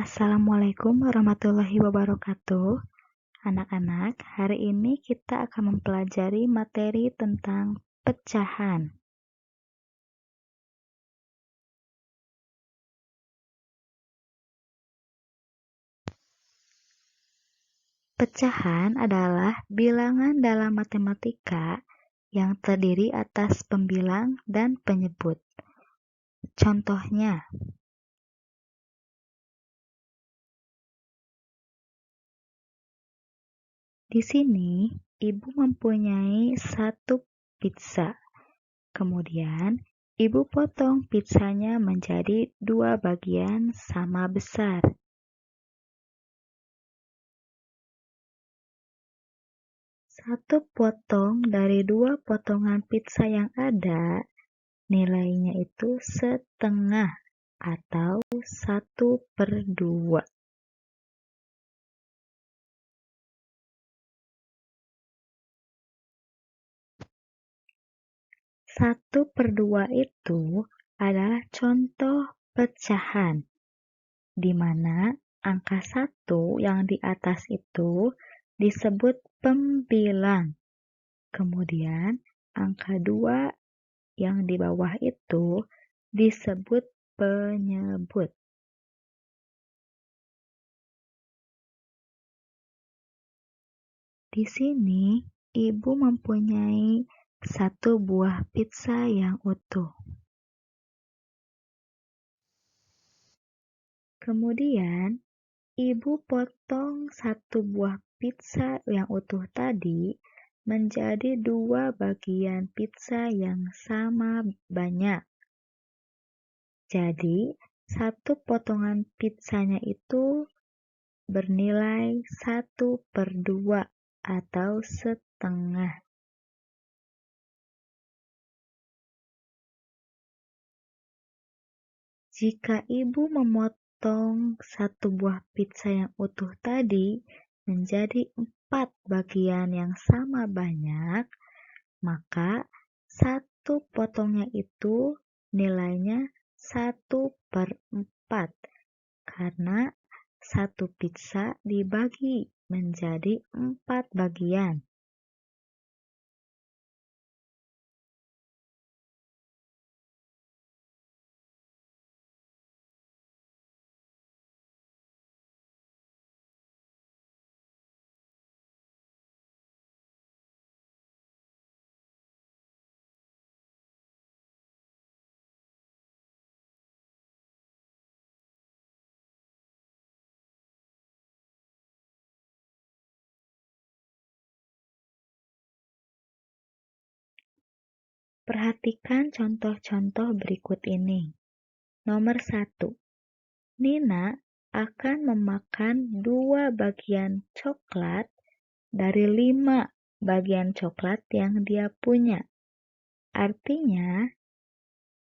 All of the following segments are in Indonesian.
Assalamualaikum warahmatullahi wabarakatuh. Anak-anak, hari ini kita akan mempelajari materi tentang pecahan. Pecahan adalah bilangan dalam matematika yang terdiri atas pembilang dan penyebut. Contohnya, di sini ibu mempunyai satu pizza. Kemudian, ibu potong pizzanya menjadi 2 bagian sama besar. Satu potong dari 2 potongan pizza yang ada, nilainya itu setengah atau 1/2. Satu per 2 itu adalah contoh pecahan, di mana angka 1 yang di atas itu disebut pembilang. Kemudian angka 2 yang di bawah itu disebut penyebut. Di sini, ibu mempunyai satu buah pizza yang utuh. Kemudian, ibu potong satu buah pizza yang utuh tadi menjadi 2 bagian pizza yang sama banyak. Jadi, satu potongan pizzanya itu bernilai 1/2 atau setengah. Jika ibu memotong satu buah pizza yang utuh tadi menjadi 4 bagian yang sama banyak, maka satu potongnya itu nilainya 1/4, karena satu pizza dibagi menjadi 4 bagian. Perhatikan contoh-contoh berikut ini. Nomor 1. Nina akan memakan 2 bagian coklat dari 5 bagian coklat yang dia punya. Artinya,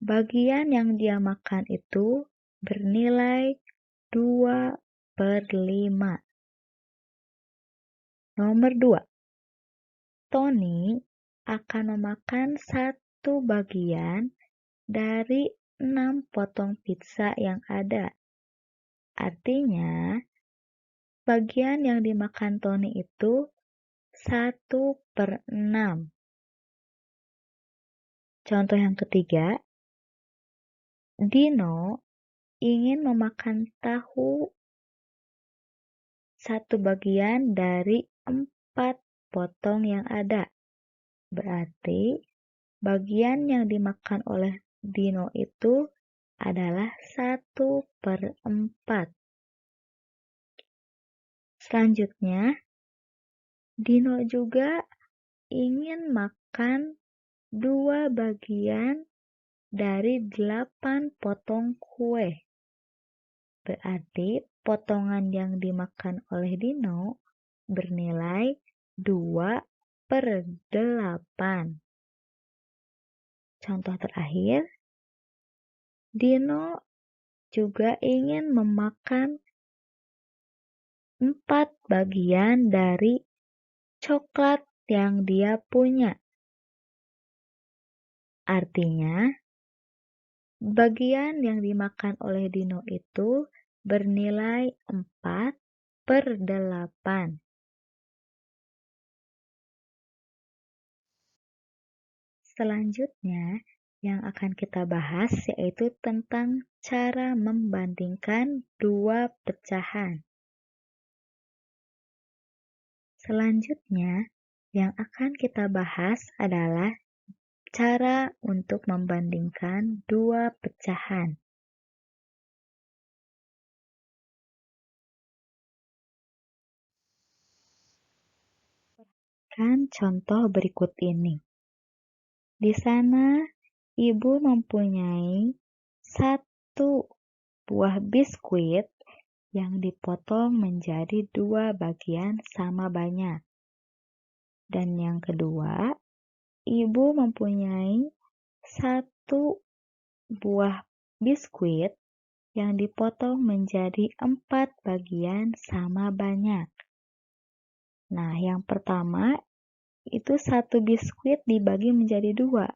bagian yang dia makan itu bernilai 2/5. Nomor 2. Tony akan memakan 1 bagian dari 6 potong pizza yang ada. Artinya, bagian yang dimakan Tony itu 1/6. Contoh yang ketiga, Dino ingin memakan tahu 1 bagian dari 4 potong yang ada. Berarti, bagian yang dimakan oleh Dino itu adalah 1/4. Selanjutnya, Dino juga ingin makan 2 bagian dari 8 potong kue. Berarti potongan yang dimakan oleh Dino bernilai 2/8. Contoh terakhir, Dino juga ingin memakan 4 bagian dari coklat yang dia punya. Artinya, bagian yang dimakan oleh Dino itu bernilai 4/8. Selanjutnya, yang akan kita bahas yaitu tentang cara membandingkan dua pecahan. Selanjutnya, yang akan kita bahas adalah cara untuk membandingkan dua pecahan. Kan contoh berikut ini. Di sana, ibu mempunyai satu buah biskuit yang dipotong menjadi dua bagian sama banyak. Dan yang kedua, ibu mempunyai satu buah biskuit yang dipotong menjadi 4 bagian sama banyak. Nah, yang pertama itu satu biskuit dibagi menjadi dua.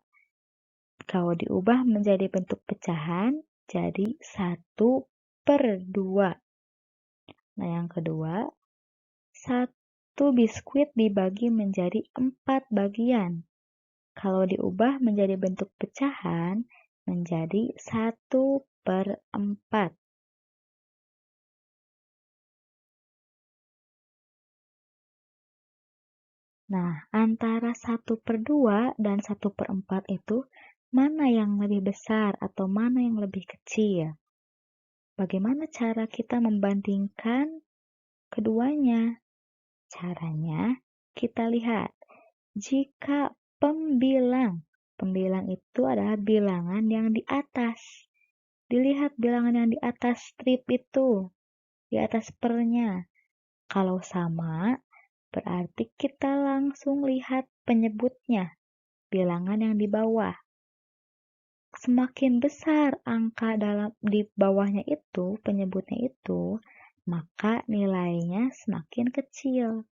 Kalau diubah menjadi bentuk pecahan, jadi 1/2. Nah, yang kedua, satu biskuit dibagi menjadi 4 bagian. Kalau diubah menjadi bentuk pecahan, menjadi 1/4. Nah, antara 1/2 dan 1/4 itu, mana yang lebih besar atau mana yang lebih kecil? Bagaimana cara kita membandingkan keduanya? Caranya, kita lihat. Jika pembilang itu adalah bilangan yang di atas. Dilihat bilangan yang di atas strip itu, di atas pernya. Kalau sama, berarti kita langsung lihat penyebutnya, bilangan yang di bawah. Semakin besar angka di bawahnya itu, penyebutnya itu, maka nilainya semakin kecil.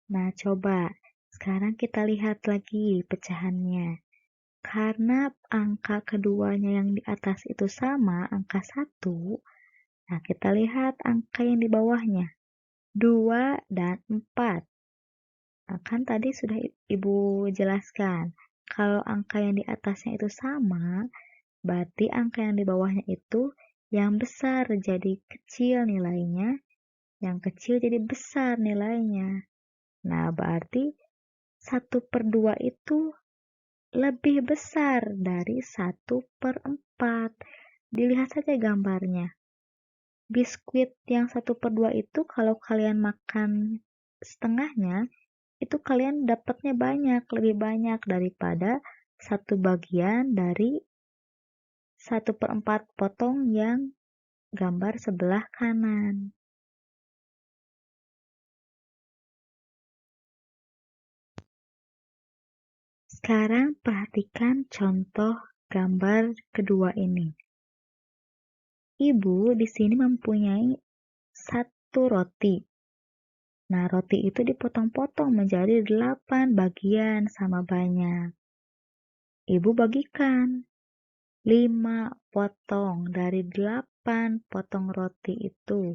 Nah, coba sekarang kita lihat lagi pecahannya. Karena angka keduanya yang di atas itu sama, angka 1, nah kita lihat angka yang di bawahnya, 2 dan 4. Nah, kan tadi sudah Ibu jelaskan, kalau angka yang di atasnya itu sama, berarti angka yang di bawahnya itu yang besar jadi kecil nilainya, yang kecil jadi besar nilainya. Nah, berarti 1/2 itu lebih besar dari 1/4. Dilihat saja gambarnya. Biskuit yang 1/2 itu kalau kalian makan setengahnya, itu kalian dapatnya banyak, lebih banyak daripada satu bagian dari 1/4 potong yang gambar sebelah kanan. Sekarang perhatikan contoh gambar kedua ini. Ibu di sini mempunyai satu roti. Nah, roti itu dipotong-potong menjadi 8 bagian sama banyak. Ibu bagikan 5 potong dari 8 potong roti itu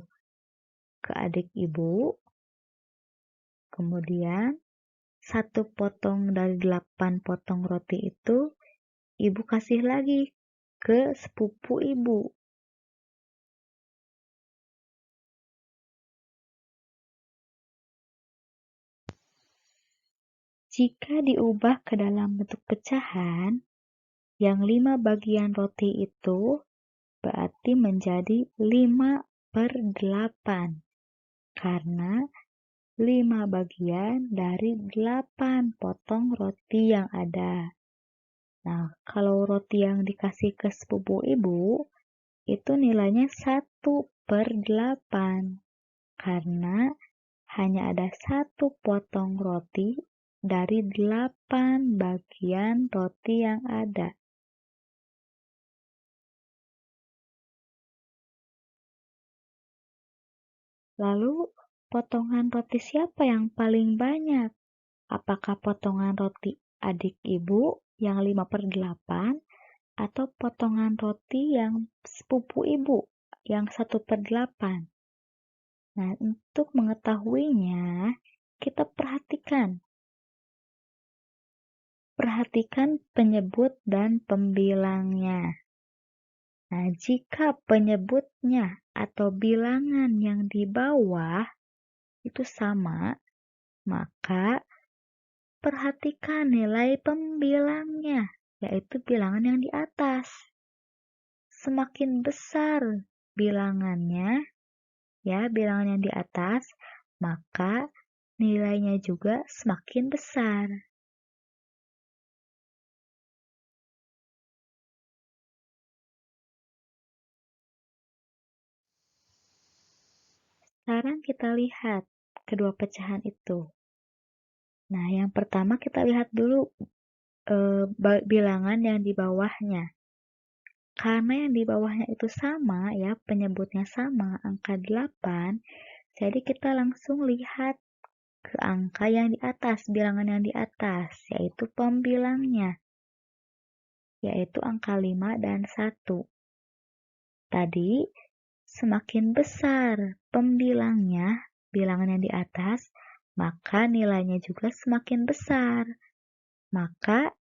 ke adik ibu. Kemudian 1 potong dari 8 potong roti itu ibu kasih lagi ke sepupu ibu. Jika diubah ke dalam bentuk pecahan, yang 5 bagian roti itu berarti menjadi 5/8. Karena 5 bagian dari 8 potong roti yang ada. Nah, kalau roti yang dikasih ke sepupu ibu, itu nilainya 1/8. Karena hanya ada 1 potong roti dari 8 bagian roti yang ada. Lalu, Potongan roti siapa yang paling banyak? Apakah potongan roti adik ibu yang 5/8 atau potongan roti yang sepupu ibu yang 1/8? Nah, untuk mengetahuinya, kita perhatikan penyebut dan pembilangnya. Nah, jika penyebutnya atau bilangan yang di bawah itu sama, maka perhatikan nilai pembilangnya, yaitu bilangan yang di atas. Semakin besar bilangannya, bilangan yang di atas, maka nilainya juga semakin besar. Sekarang kita lihat kedua pecahan itu. Nah, yang pertama kita lihat dulu bilangan yang di bawahnya. Karena yang di bawahnya itu sama penyebutnya sama, angka 8, jadi kita langsung lihat ke angka yang di atas, bilangan yang di atas, yaitu pembilangnya, yaitu angka 5 dan 1. Tadi, semakin besar pembilangnya, bilangan yang di atas, maka nilainya juga semakin besar. Maka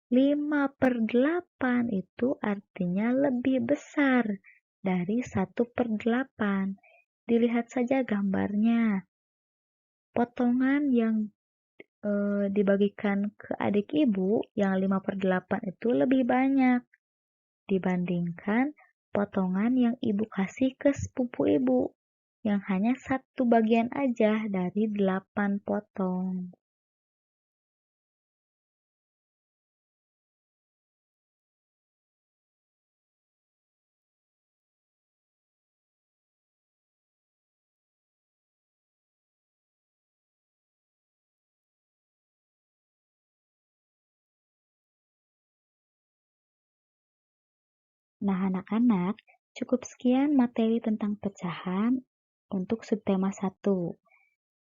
5/8 itu artinya lebih besar dari 1/8. Dilihat saja gambarnya. Potongan yang dibagikan ke adik ibu yang 5/8 itu lebih banyak dibandingkan potongan yang ibu kasih ke sepupu ibu yang hanya 1 bagian aja dari 8 potong. Nah, anak-anak, cukup sekian materi tentang pecahan untuk subtema 1.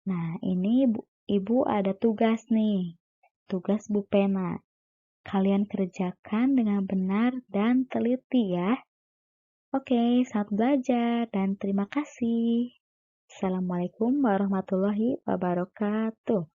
Nah, ini Ibu ada tugas nih. Tugas Bu Pena. Kalian kerjakan dengan benar dan teliti ya. Oke, selamat belajar dan terima kasih. Assalamualaikum warahmatullahi wabarakatuh.